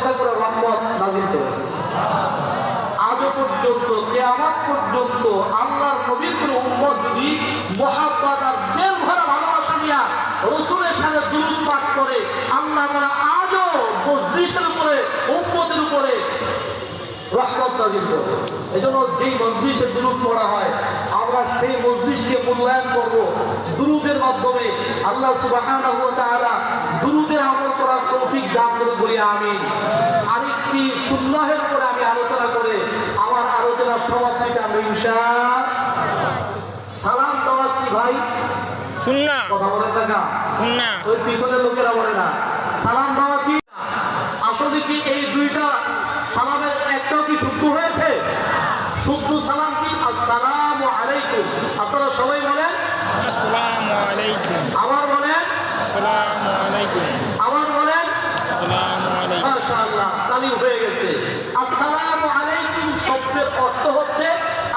পরীক্ষা করে রহমত নাযিল করেছে। আজও পর্যন্ত কিয়ামত পর্যন্ত আল্লাহর পবিত্র উম্মত যদি মুহাব্বত আর দিল ভরা ভালোবাসা নিয়ে রাসূলের সাথে দুরূদ পাঠ করে, আল্লাহ তাআলা আজও মজলিসের উপরে উম্মতের উপরে রহমত নাযিল করে। এজন্য যেই মজলিসে দুরূদ পড়া হয় আমরা সেই মজলিসকে মূল্যায়ন করব দুরূদের মাধ্যমে। আল্লাহ সুবহানাহু ওয়া তাআলা দুরূদের আমল করার তৌফিক দান করুন, বলি আমিন। আরেকটি সুন্নাহের উপরে আমি আলোচনা করে আমার আলোচনার সমাপ্তি করব ইনশাআল্লাহ। সালাম দেওয়া কি ভাই? সুন্নাহ। কথা বলেন না, সুন্নাহ। ওই পিছনের লোকেরা বলে না। সালাম দেওয়া কি? আসলে কি এই দুইটা সালামের একটাও কি শুদ্ধ হয়েছে? শুদ্ধ সালাম কি? আসসালামু আলাইকুম। আপনারা সবাই বলেন আসসালামু আলাইকুম। আবার বলেন আসসালামু আলাইকুম। আবার বলেন আসসালামু আলাইকুম। মাশাআল্লাহ, তালিম হয়ে গেছে। আসসালামু আলাইকুম শব্দের অর্থ হচ্ছে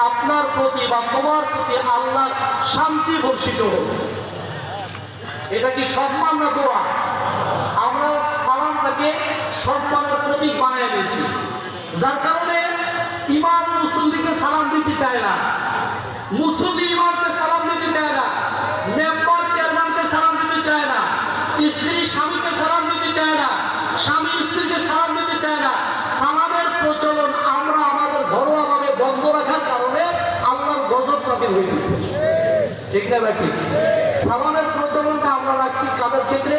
আপনার প্রতি বা তোমার প্রতি আল্লাহর শান্তি বর্ষিত হোক। এটা কি সম্মান না দোয়া? আমরা সালামটাকে সম্মানের প্রতীক বানিয়ে নিয়েছি, যার কারণে ইমাম মুসল্লিকে সালাম দিতে চায় না, মুসল্লি ইমামকে সালাম দিতে চায় না, মেম্বার চেয়ারম্যানকে সালাম দিতে চায় না, স্ত্রী স্বামীকে সালাম দিতে চায় না, স্বামী স্ত্রীকে সালাম দিতে চায় না। সালামের প্রচলন আমরা আমাদের ঘরোয়াভাবে বন্ধ রাখার কারণে আল্লাহর গজব নাযিল হয়ে গেছে। ঠিক না ভাই? সালামের প্রচলনটা আমরা রাখছি কাদের ক্ষেত্রে?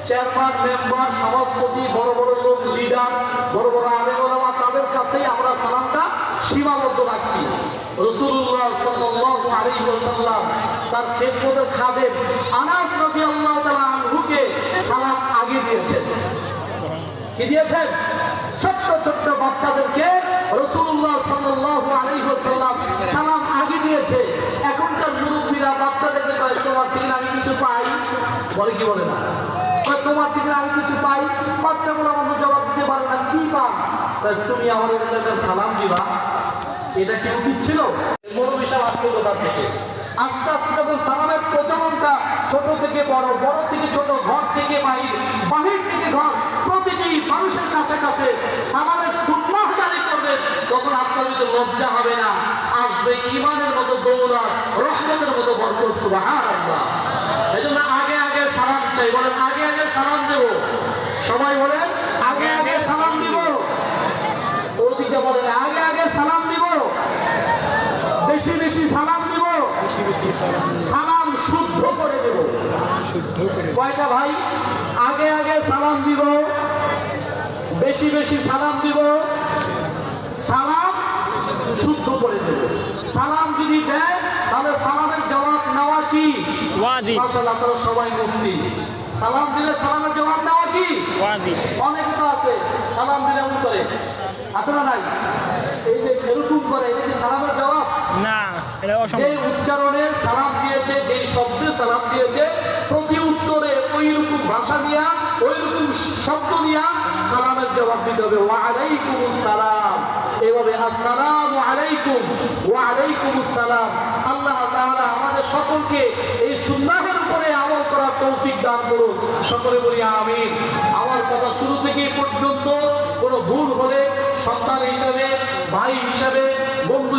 চেয়ারম্যান, মেম্বার, সভাপতি, বড় বড় লোক, লিডার, বড় বড় আলেম ওলামা, তাদের কাছেই আমরা সালামটা সীমাবদ্ধ রাখছি। রাসূলুল্লাহ সাল্লাল্লাহু আলাইহি ওয়াসাল্লাম তার খেদমতের খাদেম আনাস রাদিয়াল্লাহু তাআলা আনহুকে সালাম আগে দিয়েছেন। কি দিয়েছেন? ছোট্ট ছোট্ট বাচ্চাদেরকে রাসূলুল্লাহ সাল্লাল্লাহু আলাইহি ওয়াসাল্লাম সালাম আগে দিয়েছে। এখনকার মুরব্বীরা বাচ্চাদেরকে কয় তোমার থেকে আমি কিছু পাই, বলে কি বলে না? তোমার থেকে আমি কিছু পাই। বাচ্চাগুলো আমাকে জবাব দিতে পারে না, কি পান? তুমি আমাদের কাছে সালাম দিবা, এটা কি উচিত ছিল? বড় বিশাল আত্মীয়তা থেকে আস্তে আস্তে যখন সালামের প্রচলনটা ছোট থেকে বড়, বড় থেকে ছোট, ঘর থেকে বাহির, বাহির থেকে ঘর, প্রতিটি মানুষের কাছে কাছে সালামের সুন্নাহ জারি করবে, তখন আপনার যদি লজ্জা হবে না, আসবে ঈমানের মতো দৌলত, রহমতের মতো বরকত। সুবহানাল্লাহ। এজন্য আগে আগে সালাম চাই। বলেন আগে আগে সালাম দেব। সবাই বলেন আগে আগে সালাম দিব। ওদিকে বলেন আগে আগে সালাম দিব, বেশি বেশি সালাম দিব, বেশি বেশি সালাম। সালাম শুদ্ধ করে দেব। সালাম শুদ্ধ করে। কয়টা ভাই? আগে আগে সালাম দিব, বেশি বেশি সালাম দিব, সালাম শুদ্ধ করে দেব। সালাম যদি দেয় তাহলে সালামের জবাব নেওয়া কি ওয়াজিব। মাশাআল্লাহ, আপনারা সবাই মুফতি। সালাম দিলে সালামের জবাব নেওয়া কি ওয়াজিব। অনেকে তো আছে সালাম দিলে উত্তরে আছে না নাই? এই যে এরকম করে, এটা কি সালামের জবাব? না, এটা যে অসম্ভব। উচ্চারণে সালাম দিয়েছে, যেই শব্দে সালাম দিয়েছে, প্রতি উত্তরে ওই রকম ভাষা নিয়া, ওই রকম শব্দ নিয়া সালামের জবাব দিতে হবে। ওয়া আলাইকুমুস সালাম, এভাবে আসসালামু আলাইকুম, ওয়া আলাইকুমুস সালাম। আল্লাহ তাআলা আমাদের সকলকে এই সুন্নাহের উপরে আমল করার তৌফিক দান করুন। সকলে বলি আমিন। আমার কথা শুরু থেকে পর্যন্ত কোনো ভুল হলে সন্তান হিসাবে, ভাই হিসাবে, বন্ধু